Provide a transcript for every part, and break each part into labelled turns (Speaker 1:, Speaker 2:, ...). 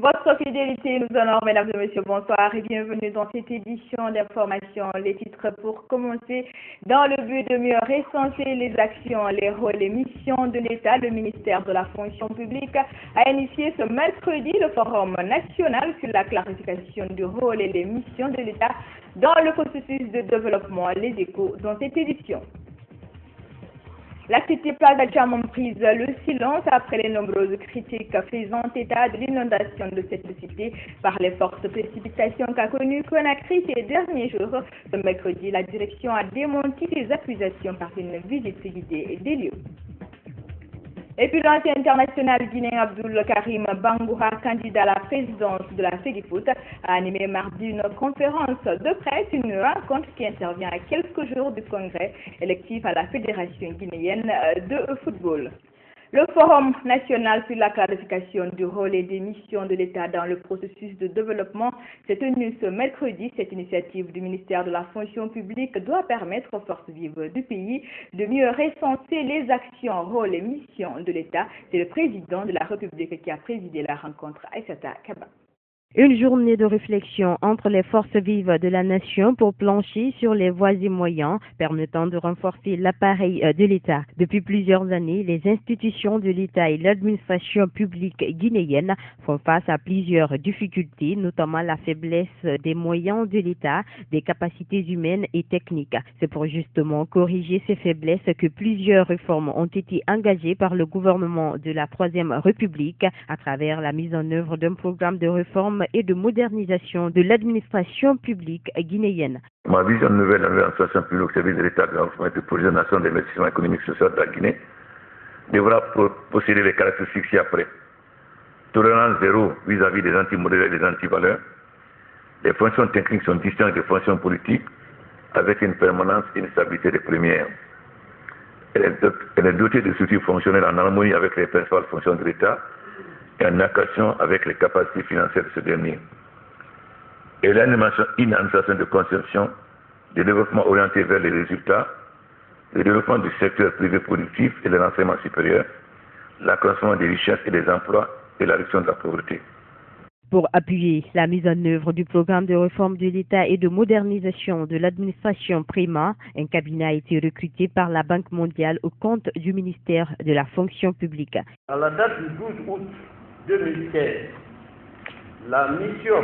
Speaker 1: Votre fidélité nous honore, mesdames et messieurs, bonsoir et bienvenue dans cette édition d'information. Les titres pour commencer. Dans le but de mieux recenser les actions, les rôles et missions de l'État, le ministère de la fonction publique a initié ce mercredi le Forum national sur la clarification du rôle et des missions de l'État dans le processus de développement. Les échos dans cette édition. La cité Plaza Djamon prise le silence après les nombreuses critiques faisant état de l'inondation de cette cité par les fortes précipitations qu'a connues Conakry ces derniers jours. Ce mercredi, la direction a démenti ces accusations par une visite guidée des lieux. Et puis l'ancien international guinéen Abdoul Karim Bangoura, candidat à la présidence de la FEGIFOOT, a animé mardi une conférence de presse, une rencontre qui intervient à quelques jours du congrès électif à la Fédération guinéenne de football. Le Forum national sur la clarification du rôle et des missions de l'État dans le processus de développement s'est tenu ce mercredi. Cette initiative du ministère de la fonction publique doit permettre aux forces vives du pays de mieux recenser les actions, rôles et missions de l'État. C'est le président de la République qui a présidé la rencontre, Aïssata Kaba.
Speaker 2: Une journée de réflexion entre les forces vives de la nation pour plancher sur les voies et moyens permettant de renforcer l'appareil de l'État. Depuis plusieurs années, les institutions de l'État et l'administration publique guinéenne font face à plusieurs difficultés, notamment la faiblesse des moyens de l'État, des capacités humaines et techniques. C'est pour justement corriger ces faiblesses que plusieurs réformes ont été engagées par le gouvernement de la Troisième République à travers la mise en œuvre d'un programme de réforme et de modernisation de l'administration publique guinéenne.
Speaker 3: Ma vision nouvelle de l'administration publique au service de l'État de développement et de projet national d'investissement économique et social de la Guinée devra posséder les caractéristiques ci-après. Tolérance zéro vis-à-vis des anti-modèles et des anti-valeurs. Les fonctions techniques sont distinctes des fonctions politiques avec une permanence et une stabilité des premières. Elle est dotée de structures fonctionnelles en harmonie avec les principales fonctions de l'État et en accord avec les capacités financières de ce dernier. Et une administration de conception, de développement orienté vers les résultats, le développement du secteur privé productif et de l'enseignement supérieur, l'accroissement des richesses et des emplois et la réduction de la pauvreté.
Speaker 2: Pour appuyer la mise en œuvre du programme de réforme de l'État et de modernisation de l'administration PRIMA, un cabinet a été recruté par la Banque mondiale au compte du ministère de la fonction publique.
Speaker 4: À la date du 12 août 2015, la mission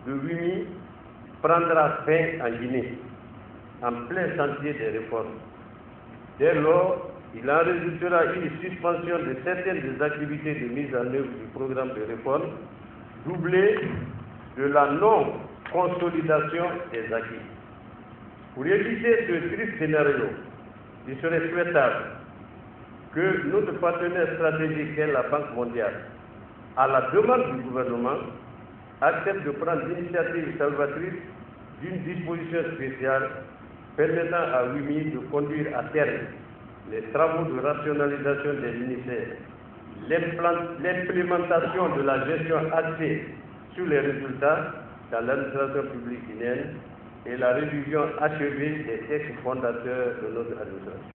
Speaker 4: de WIMI prendra fin en Guinée, en plein chantier des réformes. Dès lors, il en résultera une suspension de certaines des activités de mise en œuvre du programme de réforme, doublée de la non-consolidation des acquis. Pour éviter ce triste scénario, il serait souhaitable que notre partenaire stratégique est la Banque mondiale, à la demande du gouvernement, accepte de prendre l'initiative salvatrice d'une disposition spéciale permettant à WIMI de conduire à terme les travaux de rationalisation des ministères, l'implémentation de la gestion axée sur les résultats dans l'administration publique guinéenne et la révision achevée des textes fondateurs de notre administration.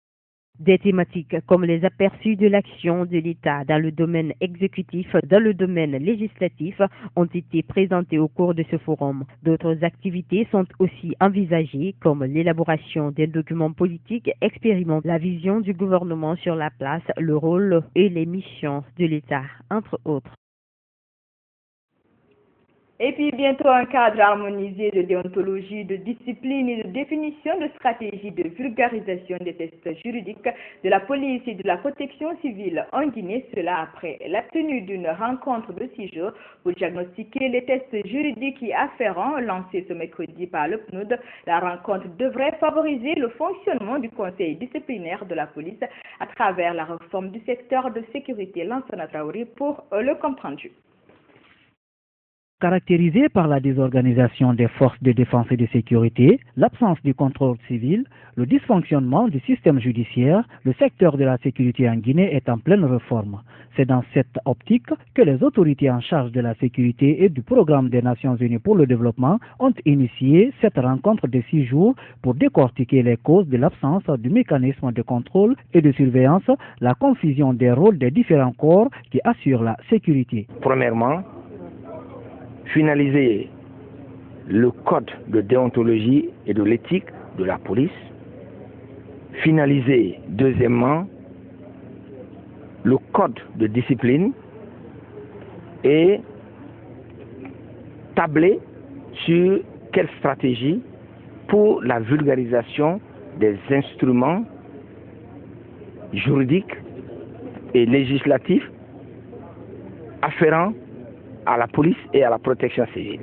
Speaker 2: Des thématiques comme les aperçus de l'action de l'État dans le domaine exécutif, dans le domaine législatif, ont été présentées au cours de ce forum. D'autres activités sont aussi envisagées comme l'élaboration d'un document politique expérimentant la vision du gouvernement sur la place, le rôle et les missions de l'État, entre autres.
Speaker 1: Et puis bientôt un cadre harmonisé de déontologie, de discipline et de définition de stratégie de vulgarisation des tests juridiques de la police et de la protection civile en Guinée, cela après la tenue d'une rencontre de 6 jours pour diagnostiquer les tests juridiques et afférents lancés ce mercredi par le PNUD. La rencontre devrait favoriser le fonctionnement du conseil disciplinaire de la police à travers la réforme du secteur de sécurité. Lansana Traoré pour le compte-rendu.
Speaker 5: Caractérisé par la désorganisation des forces de défense et de sécurité, l'absence du contrôle civil, le dysfonctionnement du système judiciaire, le secteur de la sécurité en Guinée est en pleine réforme. C'est dans cette optique que les autorités en charge de la sécurité et du programme des Nations Unies pour le développement ont initié cette rencontre de 6 jours pour décortiquer les causes de l'absence du mécanisme de contrôle et de surveillance, la confusion des rôles des différents corps qui assurent la sécurité.
Speaker 6: Premièrement, finaliser le code de déontologie et de l'éthique de la police. Finaliser, deuxièmement, le code de discipline et tabler sur quelle stratégie pour la vulgarisation des instruments juridiques et législatifs afférents à la police et à la protection civile.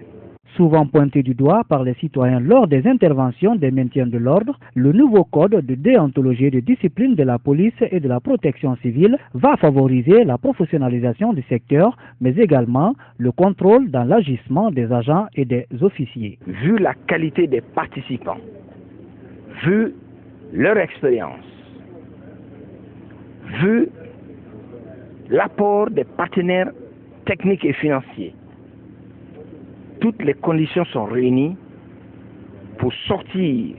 Speaker 5: Souvent pointé du doigt par les citoyens lors des interventions des maintiens de l'ordre, le nouveau code de déontologie et de discipline de la police et de la protection civile va favoriser la professionnalisation du secteur, mais également le contrôle dans l'agissement des agents et des officiers.
Speaker 6: Vu la qualité des participants, vu leur expérience, vu l'apport des partenaires techniques et financiers, toutes les conditions sont réunies pour sortir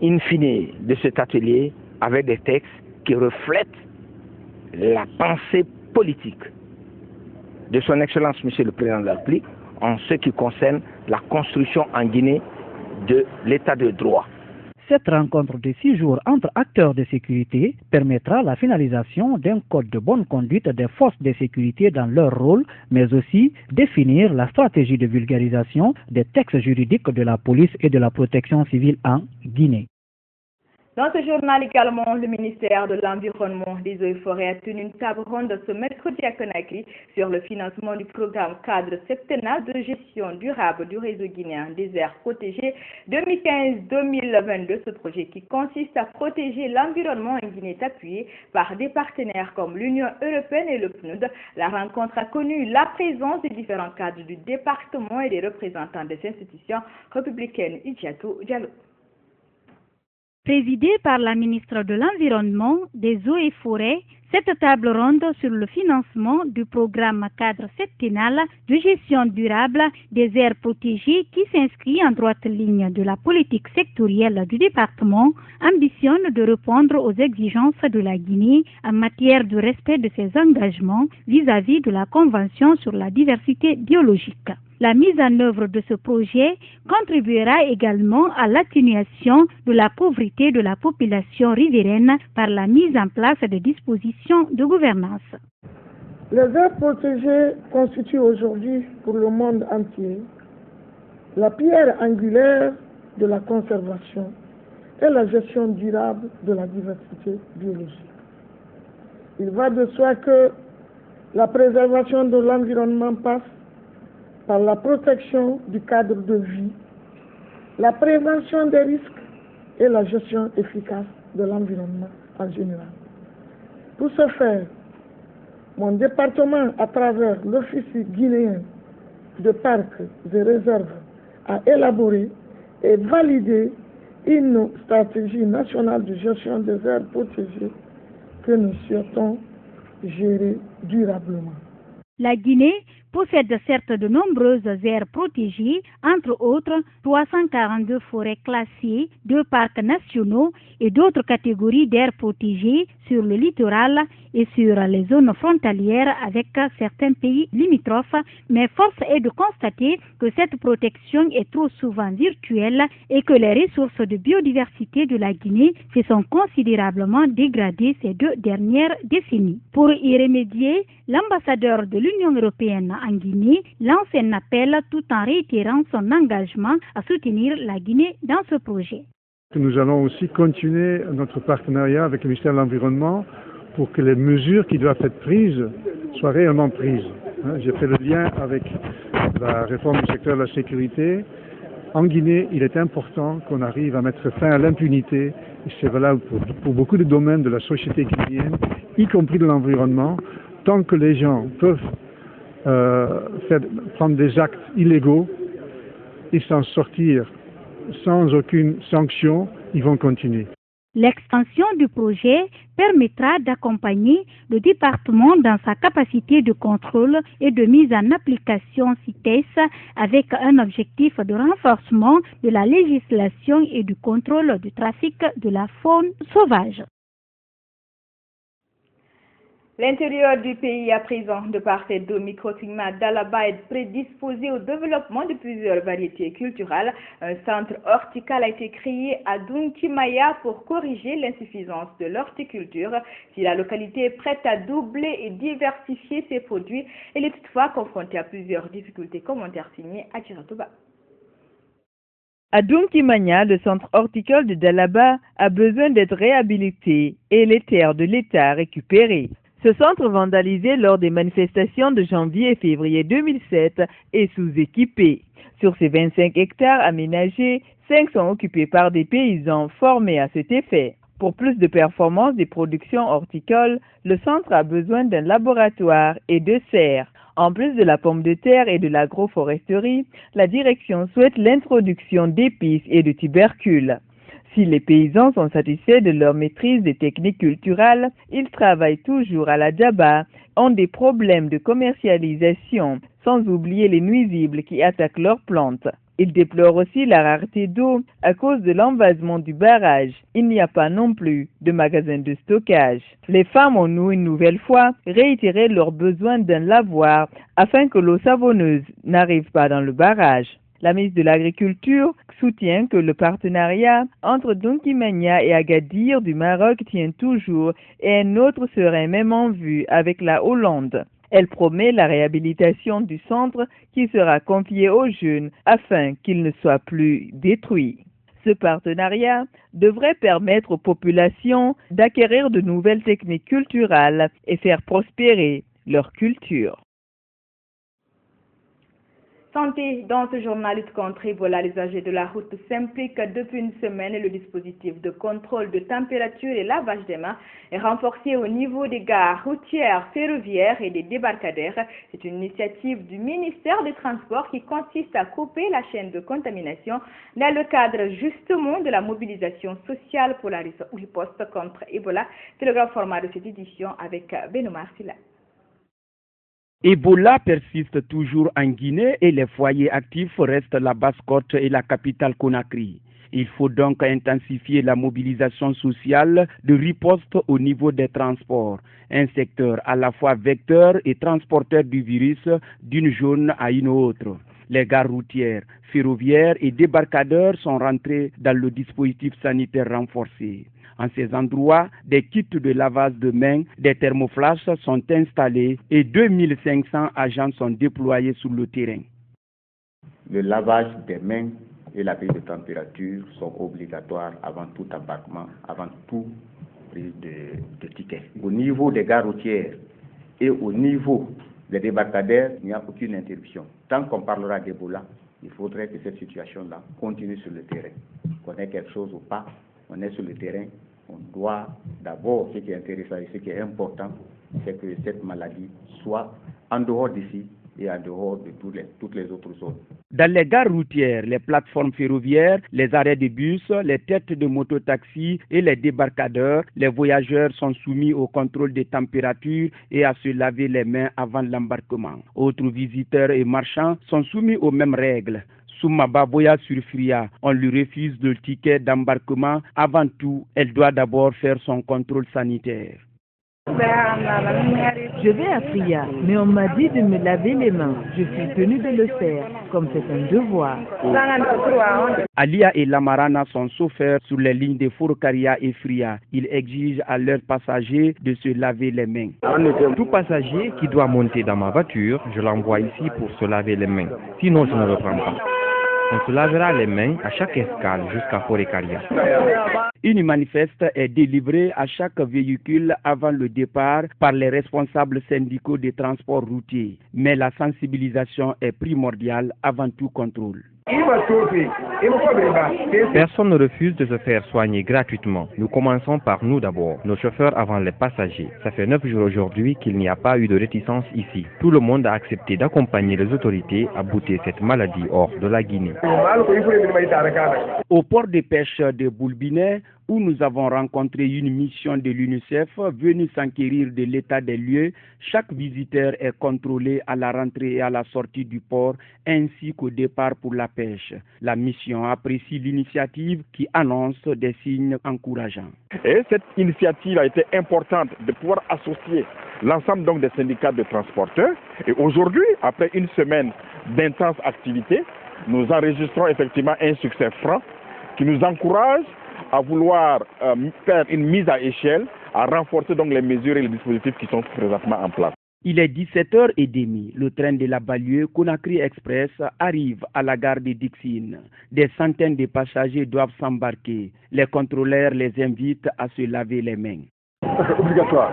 Speaker 6: in fine de cet atelier avec des textes qui reflètent la pensée politique de son Excellence Monsieur le Président de la République en ce qui concerne la construction en Guinée de l'état de droit.
Speaker 5: Cette rencontre de 6 jours entre acteurs de sécurité permettra la finalisation d'un code de bonne conduite des forces de sécurité dans leur rôle, mais aussi définir la stratégie de vulgarisation des textes juridiques de la police et de la protection civile en Guinée.
Speaker 1: Dans ce journal également, le ministère de l'Environnement, des Eaux et Forêts a tenu une table ronde ce mercredi à Conakry sur le financement du programme cadre septennal de gestion durable du réseau guinéen des aires protégées 2015-2022. Ce projet qui consiste à protéger l'environnement en Guinée est appuyé par des partenaires comme l'Union européenne et le PNUD. La rencontre a connu la présence des différents cadres du département et des représentants des institutions républicaines. Idjatou Diallo.
Speaker 7: Présidée par la ministre de l'Environnement, des Eaux et Forêts, cette table ronde sur le financement du programme cadre septennal de gestion durable des aires protégées qui s'inscrit en droite ligne de la politique sectorielle du département ambitionne de répondre aux exigences de la Guinée en matière de respect de ses engagements vis-à-vis de la Convention sur la diversité biologique. La mise en œuvre de ce projet contribuera également à l'atténuation de la pauvreté de la population riveraine par la mise en place de dispositions de gouvernance.
Speaker 8: Les aires protégées constituent aujourd'hui pour le monde entier la pierre angulaire de la conservation et la gestion durable de la diversité biologique. Il va de soi que la préservation de l'environnement passe par la protection du cadre de vie, la prévention des risques et la gestion efficace de l'environnement en général. Pour ce faire, mon département, à travers l'Office guinéen de parcs et réserves, a élaboré et validé une stratégie nationale de gestion des aires protégées que nous souhaitons gérer durablement.
Speaker 7: La Guinée possède certes de nombreuses aires protégées, entre autres 342 forêts classées, 2 parcs nationaux et d'autres catégories d'aires protégées sur le littoral et sur les zones frontalières avec certains pays limitrophes. Mais force est de constater que cette protection est trop souvent virtuelle et que les ressources de biodiversité de la Guinée se sont considérablement dégradées ces 2 dernières décennies. Pour y remédier, l'ambassadeur de l'Union européenne en Guinée lance un appel tout en réitérant son engagement à soutenir la Guinée dans ce projet.
Speaker 9: Nous allons aussi continuer notre partenariat avec le ministère de l'Environnement pour que les mesures qui doivent être prises soient réellement prises. J'ai fait le lien avec la réforme du secteur de la sécurité. En Guinée, il est important qu'on arrive à mettre fin à l'impunité, et c'est valable pour beaucoup de domaines de la société guinéenne, y compris de l'environnement. Tant que les gens peuvent prendre des actes illégaux et s'en sortir sans aucune sanction, ils vont continuer.
Speaker 7: L'extension du projet permettra d'accompagner le département dans sa capacité de contrôle et de mise en application CITES avec un objectif de renforcement de la législation et du contrôle du trafic de la faune sauvage.
Speaker 1: L'intérieur du pays à présent, de par ses deux microclimats, Dalaba est prédisposé au développement de plusieurs variétés culturelles. Un centre hortical a été créé à Dunkimaya pour corriger l'insuffisance de l'horticulture. Si la localité est prête à doubler et diversifier ses produits, elle est toutefois confrontée à plusieurs difficultés. Commentaire signé à Tiratoba.
Speaker 10: À Dunkimaya, le centre horticole de Dalaba a besoin d'être réhabilité et les terres de l'État récupérées. Ce centre vandalisé lors des manifestations de janvier et février 2007 est sous-équipé. Sur ces 25 hectares aménagés, 5 sont occupés par des paysans formés à cet effet. Pour plus de performance des productions horticoles, le centre a besoin d'un laboratoire et de serres. En plus de la pomme de terre et de l'agroforesterie, la direction souhaite l'introduction d'épices et de tubercules. Si les paysans sont satisfaits de leur maîtrise des techniques culturelles, ils travaillent toujours à la djaba, ont des problèmes de commercialisation, sans oublier les nuisibles qui attaquent leurs plantes. Ils déplorent aussi la rareté d'eau à cause de l'envasement du barrage. Il n'y a pas non plus de magasin de stockage. Les femmes ont nous une nouvelle fois réitéré leur besoin d'un lavoir afin que l'eau savonneuse n'arrive pas dans le barrage. La ministre de l'Agriculture soutient que le partenariat entre Dunkimaya et Agadir du Maroc tient toujours et un autre serait même en vue avec la Hollande. Elle promet la réhabilitation du centre qui sera confié aux jeunes afin qu'il ne soit plus détruit. Ce partenariat devrait permettre aux populations d'acquérir de nouvelles techniques culturelles et faire prospérer leur culture.
Speaker 1: Santé, dans ce journal lutte contre Ebola, les usagers de la route s'impliquent depuis une semaine et le dispositif de contrôle de température et lavage des mains est renforcé au niveau des gares routières, ferroviaires et des débarcadères. C'est une initiative du ministère des Transports qui consiste à couper la chaîne de contamination dans le cadre justement de la mobilisation sociale pour la riposte contre Ebola. C'est le grand format de cette édition avec Benoît Silla.
Speaker 6: Ebola persiste toujours en Guinée et les foyers actifs restent la Basse-Côte et la capitale Conakry. Il faut donc intensifier la mobilisation sociale de riposte au niveau des transports, un secteur à la fois vecteur et transporteur du virus d'une zone à une autre. Les gares routières, ferroviaires et débarcadeurs sont rentrés dans le dispositif sanitaire renforcé. En ces endroits, des kits de lavage de mains, des thermoflashes sont installés et 2500 agents sont déployés sur le terrain.
Speaker 11: Le lavage des mains et la prise de température sont obligatoires avant tout embarquement, avant tout prise de tickets. Au niveau des gares routières et au niveau des débarcadères, il n'y a aucune interruption. Tant qu'on parlera d'Ebola, il faudrait que cette situation-là continue sur le terrain. Qu'on ait quelque chose ou pas, on est sur le terrain. On doit d'abord, ce qui est intéressant et ce qui est important, c'est que cette maladie soit en dehors d'ici et en dehors de toutes les autres zones.
Speaker 6: Dans les gares routières, les plateformes ferroviaires, les arrêts de bus, les têtes de mototaxi et les débarcadeurs, les voyageurs sont soumis au contrôle des températures et à se laver les mains avant l'embarquement. Autres visiteurs et marchands sont soumis aux mêmes règles. Soumababoya sur Fria, on lui refuse le ticket d'embarquement. Avant tout, elle doit d'abord faire son contrôle sanitaire.
Speaker 10: Je vais à Fria, mais on m'a dit de me laver les mains. Je suis tenue de le faire, comme c'est un devoir.
Speaker 6: Alia et Lamarana sont chauffeurs sur les lignes de Forokaria et Fria. Ils exigent à leurs passagers de se laver les mains.
Speaker 12: Tout passager qui doit monter dans ma voiture, je l'envoie ici pour se laver les mains. Sinon, je ne le prends pas. On se lavera les mains à chaque escale jusqu'à Forokaria.
Speaker 6: Une manifeste est délivrée à chaque véhicule avant le départ par les responsables syndicaux des transports routiers. Mais la sensibilisation est primordiale avant tout contrôle.
Speaker 12: Personne ne refuse de se faire soigner gratuitement. Nous commençons par nous d'abord, nos chauffeurs avant les passagers. Ça fait 9 jours aujourd'hui qu'il n'y a pas eu de réticence ici. Tout le monde a accepté d'accompagner les autorités à bouter cette maladie hors de la Guinée.
Speaker 6: Au port de pêche de Boulbinet, où nous avons rencontré une mission de l'UNICEF venue s'enquérir de l'état des lieux, chaque visiteur est contrôlé à la rentrée et à la sortie du port, ainsi qu'au départ pour la pêche. La mission apprécie l'initiative qui annonce des signes encourageants.
Speaker 13: Et cette initiative a été importante de pouvoir associer l'ensemble donc des syndicats de transporteurs. Et aujourd'hui, après une semaine d'intenses activités, nous enregistrons effectivement un succès franc qui nous encourage à vouloir faire une mise à échelle, à renforcer donc les mesures et les dispositifs qui sont présentement en place.
Speaker 14: Il est 17h30. Le train de la banlieue Conakry Express arrive à la gare de Dixine. Des centaines de passagers doivent s'embarquer. Les contrôleurs les invitent à se laver les mains.
Speaker 15: C'est obligatoire.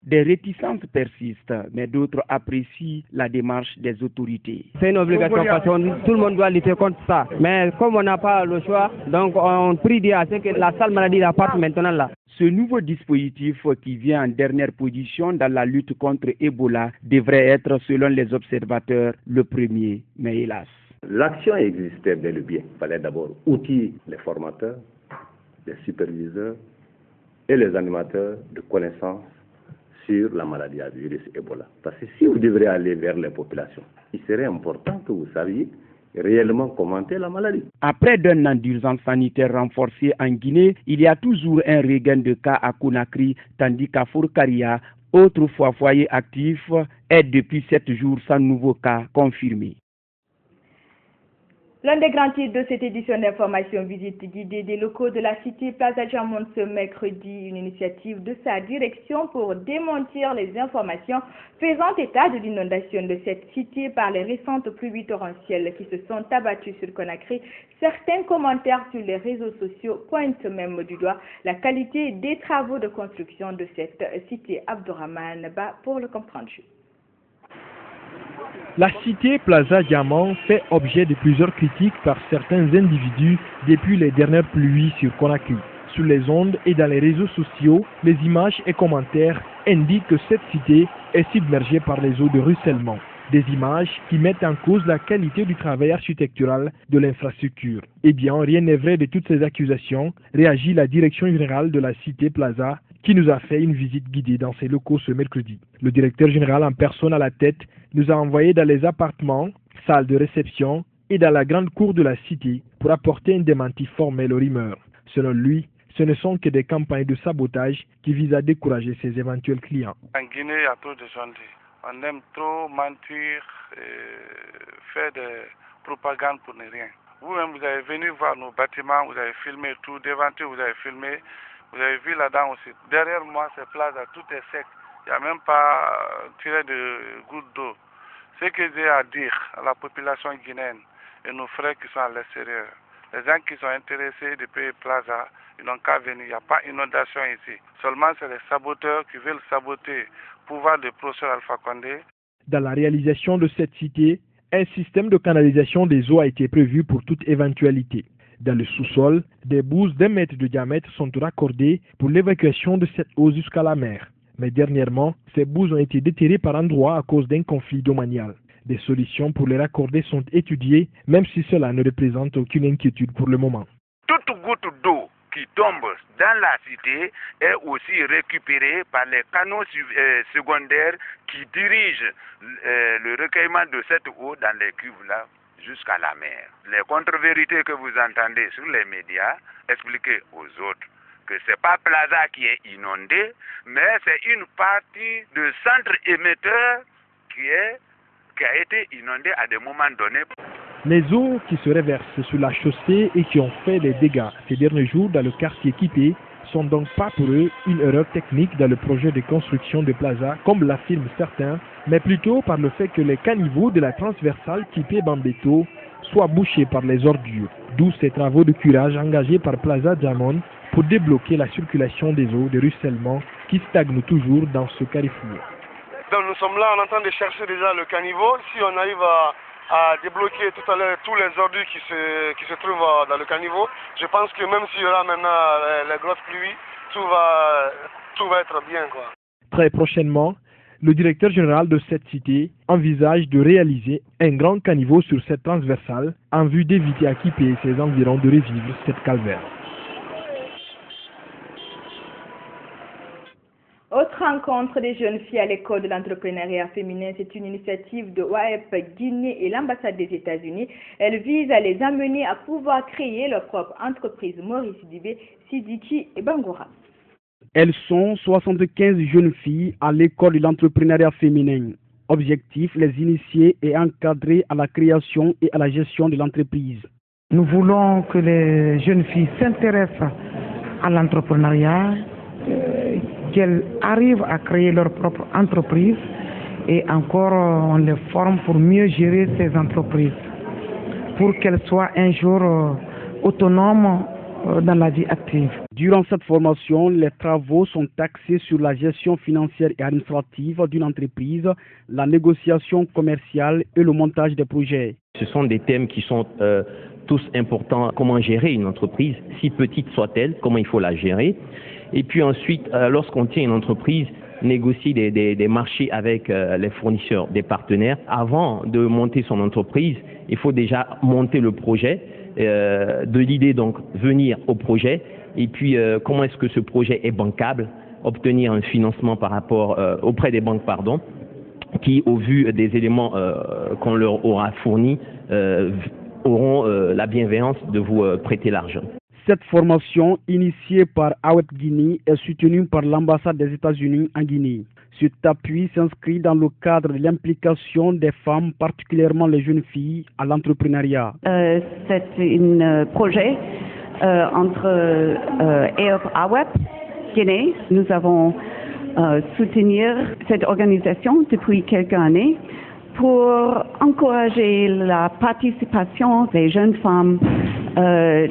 Speaker 14: Des réticences persistent, mais d'autres apprécient la démarche des autorités.
Speaker 16: C'est une obligation parce que tout le monde doit lutter contre ça. Mais comme on n'a pas le choix, donc on prie Dieu à ce que la sale maladie parte maintenant là.
Speaker 14: Ce nouveau dispositif qui vient en dernière position dans la lutte contre Ebola devrait être, selon les observateurs, le premier, mais hélas.
Speaker 17: L'action existait bel et bien. Il fallait d'abord outiller les formateurs, les superviseurs et les animateurs de connaissances sur la maladie à virus Ebola. Parce que si vous devrez aller vers les populations, il serait important que vous saviez réellement commenter la maladie.
Speaker 14: Après d'un an d'urgence sanitaire renforcée en Guinée, il y a toujours un regain de cas à Conakry, tandis qu'à Fourkaria, autrefois foyer actif, est depuis 7 jours sans nouveau cas confirmé.
Speaker 1: L'un des grands titres de cette édition d'information, visite guidée des locaux de la cité Plaza Jamon ce mercredi, une initiative de sa direction pour démentir les informations faisant état de l'inondation de cette cité par les récentes pluies torrentielles qui se sont abattues sur Conakry. Certains commentaires sur les réseaux sociaux pointent même du doigt la qualité des travaux de construction de cette cité. Abdourahmane Ba pour le comprendre.
Speaker 18: La cité Plaza Diamant fait objet de plusieurs critiques par certains individus depuis les dernières pluies sur Conakry. Sur les ondes et dans les réseaux sociaux, les images et commentaires indiquent que cette cité est submergée par les eaux de ruissellement. Des images qui mettent en cause la qualité du travail architectural de l'infrastructure. Eh bien, rien n'est vrai de toutes ces accusations, réagit la direction générale de la cité Plaza, qui nous a fait une visite guidée dans ses locaux ce mercredi. Le directeur général en personne à la tête nous a envoyés dans les appartements, salles de réception et dans la grande cour de la cité pour apporter un démenti formel aux rumeurs. Selon lui, ce ne sont que des campagnes de sabotage qui visent à décourager ses éventuels clients.
Speaker 19: En Guinée, il y a trop de gens. On aime trop mentir et faire des propagandes pour ne rien. Vous-même, vous avez venu voir nos bâtiments, vous avez filmé tout, devant eux, vous avez filmé. Vous avez vu là-dedans aussi. Derrière moi, c'est Plaza, tout est sec. Il n'y a même pas tiré de gouttes d'eau. Ce que j'ai à dire à la population guinéenne et nos frères qui sont à l'extérieur, les gens qui sont intéressés de payer Plaza, ils n'ont qu'à venir. Il n'y a pas d'inondation ici. Seulement, c'est les saboteurs qui veulent saboter le pouvoir du professeur Alpha Condé.
Speaker 18: Dans la réalisation de cette cité, un système de canalisation des eaux a été prévu pour toute éventualité. Dans le sous-sol, des bouses d'1 mètre de diamètre sont raccordées pour l'évacuation de cette eau jusqu'à la mer. Mais dernièrement, ces bouses ont été déterrées par endroits à cause d'un conflit domanial. Des solutions pour les raccorder sont étudiées, même si cela ne représente aucune inquiétude pour le moment.
Speaker 20: Toute goutte d'eau qui tombe dans la cité est aussi récupérée par les canaux secondaires qui dirigent le recueillement de cette eau dans les cuves-là jusqu'à la mer. Les contre-vérités que vous entendez sur les médias, expliquez aux autres que ce n'est pas Plaza qui est inondé, mais c'est une partie du centre émetteur qui a été inondé à des moments donnés.
Speaker 18: Les eaux qui se reversent sur la chaussée et qui ont fait des dégâts ces derniers jours dans le quartier Kipé sont donc pas pour eux une erreur technique dans le projet de construction de Plaza, comme l'affirment certains, mais plutôt par le fait que les caniveaux de la transversale Kipé-Bambeto soient bouchés par les ordures, d'où ces travaux de curage engagés par Plaza Diamond pour débloquer la circulation des eaux de ruissellement qui stagnent toujours dans ce carrefour.
Speaker 19: Donc nous sommes là en train de chercher déjà le caniveau. Si on arrive à débloquer tout à l'heure tous les ordures qui se trouvent dans le caniveau, je pense que même s'il y aura maintenant les grosses pluies, tout va être bien, quoi.
Speaker 18: Très prochainement, le directeur général de cette cité envisage de réaliser un grand caniveau sur cette transversale en vue d'éviter à Kipé et ses environs de revivre cette calvaire.
Speaker 1: Autre rencontre des jeunes filles à l'école de l'entrepreneuriat féminin, c'est une initiative de OAEP Guinée et l'ambassade des États-Unis. Elle vise à les amener à pouvoir créer leur propre entreprise. Maurice Dibé, Sidiki et Bangoura.
Speaker 14: Elles sont 75 jeunes filles à l'école de l'entrepreneuriat féminin. Objectif, les initier et encadrer à la création et à la gestion de l'entreprise.
Speaker 15: Nous voulons que les jeunes filles s'intéressent à l'entrepreneuriat, qu'elles arrivent à créer leur propre entreprise et encore on les forme pour mieux gérer ces entreprises, pour qu'elles soient un jour autonomes dans la vie active.
Speaker 14: Durant cette formation, les travaux sont axés sur la gestion financière et administrative d'une entreprise, la négociation commerciale et le montage des projets.
Speaker 21: Ce sont des thèmes qui sont tous importants. Comment gérer une entreprise, si petite soit-elle, comment il faut la gérer. Et puis ensuite, lorsqu'on tient une entreprise, négocier des marchés avec les fournisseurs, des partenaires. Avant de monter son entreprise, il faut déjà monter le projet, de l'idée donc venir au projet, et puis comment est-ce que ce projet est bancable, obtenir un financement par rapport auprès des banques, qui au vu des éléments qu'on leur aura fournis, auront la bienveillance de vous prêter l'argent.
Speaker 14: Cette formation, initiée par Awet Guinée, est soutenue par l'ambassade des États-Unis en Guinée. Cet appui s'inscrit dans le cadre de l'implication des femmes, particulièrement les jeunes filles, à l'entrepreneuriat.
Speaker 22: C'est un projet entre EOP Awet Guinée. Nous avons soutenu cette organisation depuis quelques années pour encourager la participation des jeunes femmes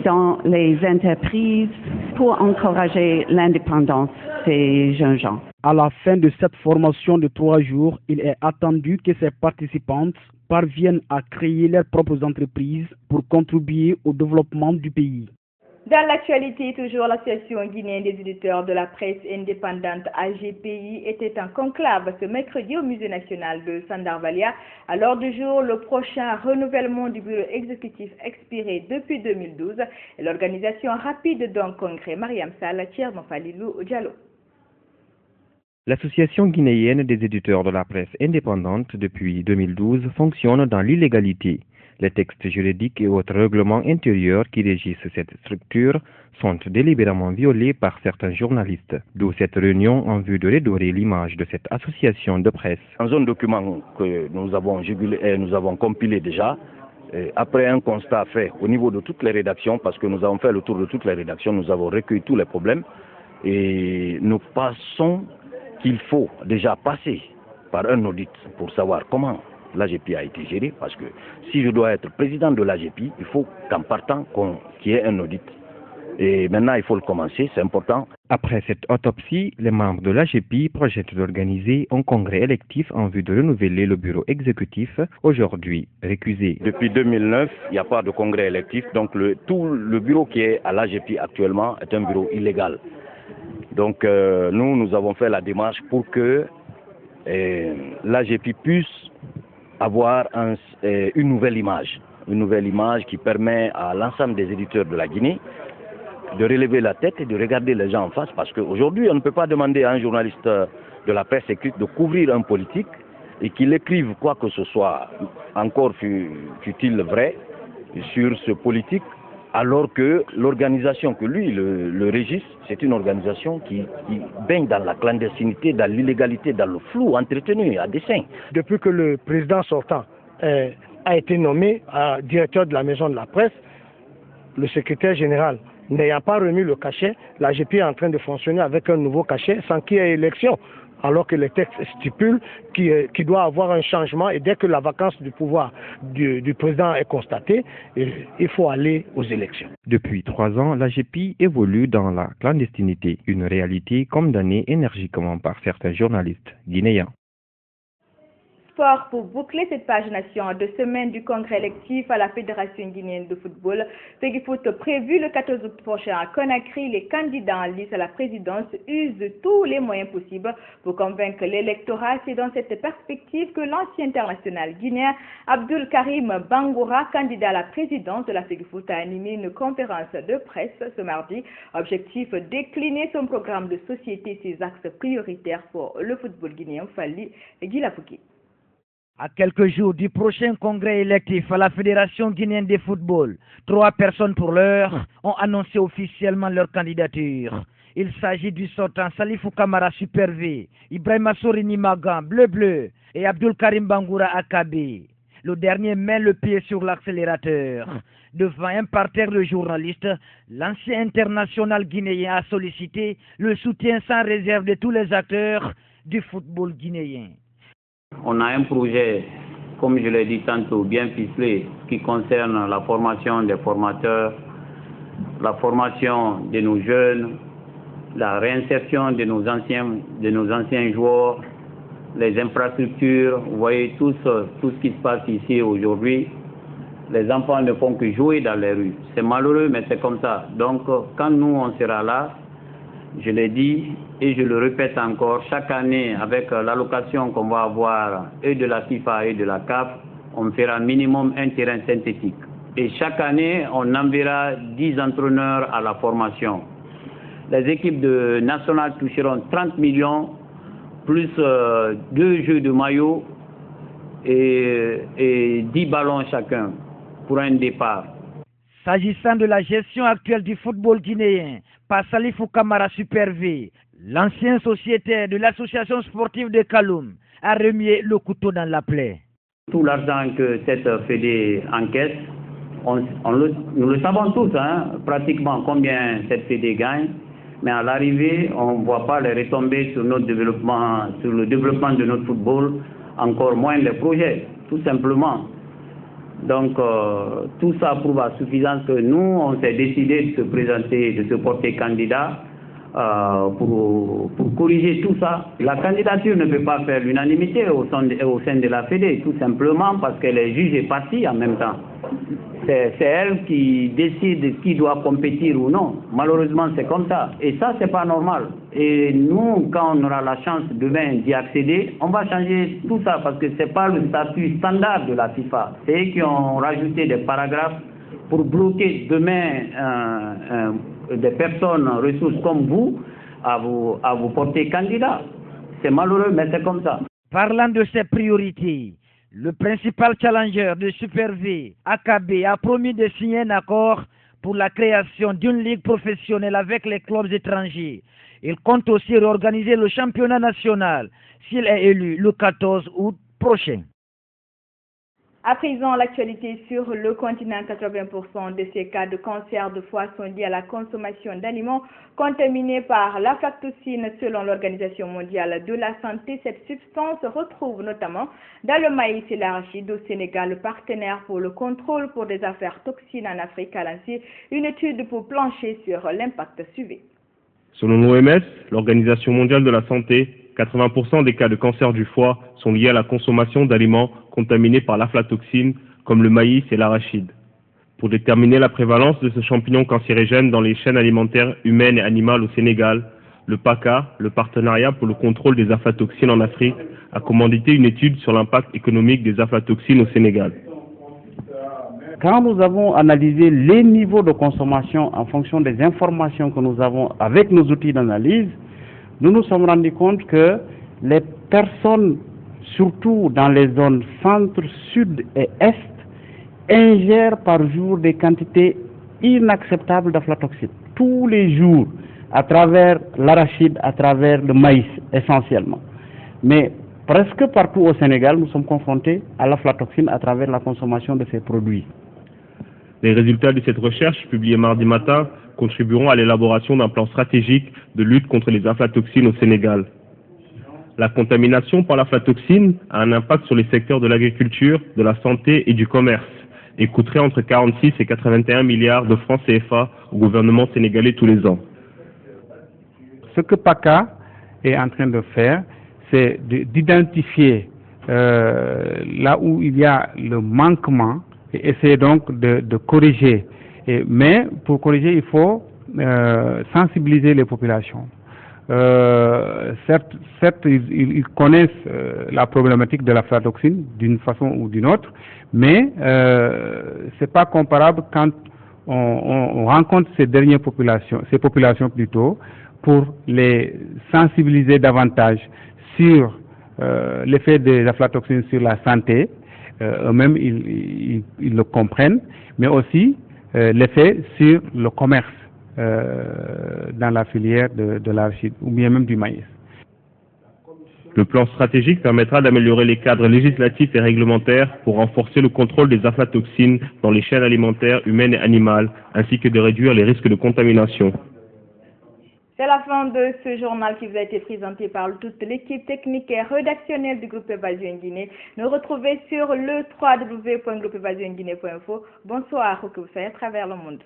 Speaker 22: dans les entreprises, pour encourager l'indépendance des jeunes gens.
Speaker 14: À la fin de cette formation de 3 jours, il est attendu que ces participantes parviennent à créer leurs propres entreprises pour contribuer au développement du pays.
Speaker 1: Dans l'actualité, toujours l'association guinéenne des éditeurs de la presse indépendante AGPI était en conclave ce mercredi au musée national de Sandarvalia. À l'ordre du jour, le prochain renouvellement du bureau exécutif expiré depuis 2012 et l'organisation rapide d'un congrès. Mariam Sall, Thierno Falilou Diallo.
Speaker 12: L'association guinéenne des éditeurs de la presse indépendante depuis 2012 fonctionne dans l'illégalité. Les textes juridiques et autres règlements intérieurs qui régissent cette structure sont délibérément violés par certains journalistes. D'où cette réunion en vue de redorer l'image de cette association de presse.
Speaker 23: Dans un document que nous avons compilé déjà, après un constat fait au niveau de toutes les rédactions, parce que nous avons fait le tour de toutes les rédactions, nous avons recueilli tous les problèmes et nous pensons qu'il faut déjà passer par un audit pour savoir comment l'AGPI a été gérée, parce que si je dois être président de l'AGPI, il faut qu'en partant qu'il y ait un audit. Et maintenant, il faut le commencer, c'est important.
Speaker 12: Après cette autopsie, les membres de l'AGPI projettent d'organiser un congrès électif en vue de renouveler le bureau exécutif, aujourd'hui récusé.
Speaker 23: Depuis 2009, il n'y a pas de congrès électif, donc tout le bureau qui est à l'AGPI actuellement est un bureau illégal. Donc nous avons fait la démarche pour que l'AGPI puisse avoir une nouvelle image qui permet à l'ensemble des éditeurs de la Guinée de relever la tête et de regarder les gens en face, parce qu'aujourd'hui on ne peut pas demander à un journaliste de la presse écrite de couvrir un politique et qu'il écrive quoi que ce soit, encore fût-il vrai, sur ce politique, alors que l'organisation que lui le régisse, c'est une organisation qui baigne dans la clandestinité, dans l'illégalité, dans le flou entretenu à dessein.
Speaker 8: Depuis que le président sortant a été nommé directeur de la maison de la presse, le secrétaire général n'ayant pas remis le cachet, l'AGPI est en train de fonctionner avec un nouveau cachet sans qu'il y ait élection. Alors que les textes stipulent qu'il doit avoir un changement et dès que la vacance du pouvoir du président est constatée, il faut aller aux élections.
Speaker 12: Depuis 3 ans, l'AGPI évolue dans la clandestinité, une réalité condamnée énergiquement par certains journalistes guinéens.
Speaker 1: Sport pour boucler cette page nation en 2 semaines du congrès électif à la Fédération guinéenne de football. Fegifoot prévu le 14 août prochain à Conakry, les candidats en lice à la présidence usent de tous les moyens possibles pour convaincre l'électorat. C'est dans cette perspective que l'ancien international guinéen Abdul Karim Bangoura, candidat à la présidence de la Fegifoot, a animé une conférence de presse ce mardi. Objectif, décliner son programme de société, ses axes prioritaires pour le football guinéen. Fali Guilapouki.
Speaker 24: À quelques jours du prochain congrès électif à la Fédération guinéenne de football, 3 personnes pour l'heure ont annoncé officiellement leur candidature. Il s'agit du sortant Salifou Kamara Super V, Ibrahima Sorini Magan Bleu et Abdul Karim Bangoura Akabi. Le dernier met le pied sur l'accélérateur. Devant un parterre de journalistes, l'ancien international guinéen a sollicité le soutien sans réserve de tous les acteurs du football guinéen.
Speaker 2: On a un projet, comme je l'ai dit tantôt, bien ficelé, qui concerne la formation des formateurs, la formation de nos jeunes, la réinsertion de nos anciens joueurs, les infrastructures. Vous voyez tout ce qui se passe ici aujourd'hui. Les enfants ne font que jouer dans les rues. C'est malheureux, mais c'est comme ça. Donc, quand nous, on sera là, je l'ai dit et je le répète encore, chaque année, avec l'allocation qu'on va avoir et de la FIFA et de la CAF, on fera minimum un terrain synthétique. Et chaque année, on enverra 10 entraîneurs à la formation. Les équipes de nationales toucheront 30 millions, plus 2 jeux de maillot et 10 ballons chacun pour un départ.
Speaker 24: S'agissant de la gestion actuelle du football guinéen, par Salifou Kamara Super V, l'ancien sociétaire de l'association sportive de Kaloum, a remis le couteau dans la plaie.
Speaker 2: Tout l'argent que cette fédé encaisse, nous le savons tous, pratiquement combien cette fédé gagne, mais à l'arrivée, on ne voit pas les retombées sur notre développement, sur le développement de notre football, encore moins les projets, tout simplement. Donc, tout ça prouve à suffisance que nous, on s'est décidé de se présenter, de se porter candidat pour corriger tout ça. La candidature ne peut pas faire l'unanimité au sein de la Fédé, tout simplement parce qu'elle est juge et partie en même temps. C'est elle qui décide qui doit compétir ou non. Malheureusement, c'est comme ça. Et ça, c'est pas normal. Et nous, quand on aura la chance demain d'y accéder, on va changer tout ça parce que c'est pas le statut standard de la FIFA. C'est eux qui ont rajouté des paragraphes pour bloquer demain des personnes ressources comme vous à vous porter candidat. C'est malheureux, mais c'est comme ça.
Speaker 24: Parlant de ses priorités, le principal challenger de Super V, AKB, a promis de signer un accord pour la création d'une ligue professionnelle avec les clubs étrangers. Il compte aussi réorganiser le championnat national s'il est élu le 14 août prochain.
Speaker 1: À présent, l'actualité sur le continent, 80% de ces cas de cancer de foie sont liés à la consommation d'aliments contaminés par l'aflatoxine. Selon l'Organisation mondiale de la santé, cette substance se retrouve notamment dans le maïs et l'arachide. Au Sénégal, le partenaire pour le contrôle pour des affaires toxines en Afrique a lancé une étude pour plancher sur l'impact suivi.
Speaker 3: Selon l'OMS, l'Organisation mondiale de la santé, 80% des cas de cancer du foie sont liés à la consommation d'aliments contaminés par l'aflatoxine, comme le maïs et l'arachide. Pour déterminer la prévalence de ce champignon cancérigène dans les chaînes alimentaires humaines et animales au Sénégal, le PACA, le Partenariat pour le contrôle des aflatoxines en Afrique, a commandité une étude sur l'impact économique des aflatoxines au Sénégal.
Speaker 4: Quand nous avons analysé les niveaux de consommation en fonction des informations que nous avons avec nos outils d'analyse, nous nous sommes rendus compte que les personnes, surtout dans les zones centre, sud et est, ingèrent par jour des quantités inacceptables d'aflatoxine. Tous les jours, à travers l'arachide, à travers le maïs essentiellement. Mais presque partout au Sénégal, nous sommes confrontés à l'aflatoxine à travers la consommation de ces produits.
Speaker 3: Les résultats de cette recherche, publiée mardi matin, contribueront à l'élaboration d'un plan stratégique de lutte contre les aflatoxines au Sénégal. La contamination par l'aflatoxine a un impact sur les secteurs de l'agriculture, de la santé et du commerce et coûterait entre 46 et 81 milliards de francs CFA au gouvernement sénégalais tous les ans.
Speaker 5: Ce que PACA est en train de faire, c'est d'identifier là où il y a le manquement et essayer donc de corriger. Mais pour corriger, il faut sensibiliser les populations. Certes, ils connaissent la problématique de l'aflatoxine d'une façon ou d'une autre, mais c'est pas comparable quand on rencontre ces populations plutôt, pour les sensibiliser davantage sur l'effet des aflatoxines sur la santé. Eux-mêmes, ils le comprennent, mais aussi l'effet sur le commerce dans la filière de l'arachide ou bien même du maïs.
Speaker 3: Le plan stratégique permettra d'améliorer les cadres législatifs et réglementaires pour renforcer le contrôle des aflatoxines dans les chaînes alimentaires humaines et animales, ainsi que de réduire les risques de contamination.
Speaker 1: C'est la fin de ce journal qui vous a été présenté par toute l'équipe technique et rédactionnelle du groupe Évasion Guinée. Nous retrouvez sur le www.groupeevasionguinée.info. Bonsoir, que vous soyez à travers le monde.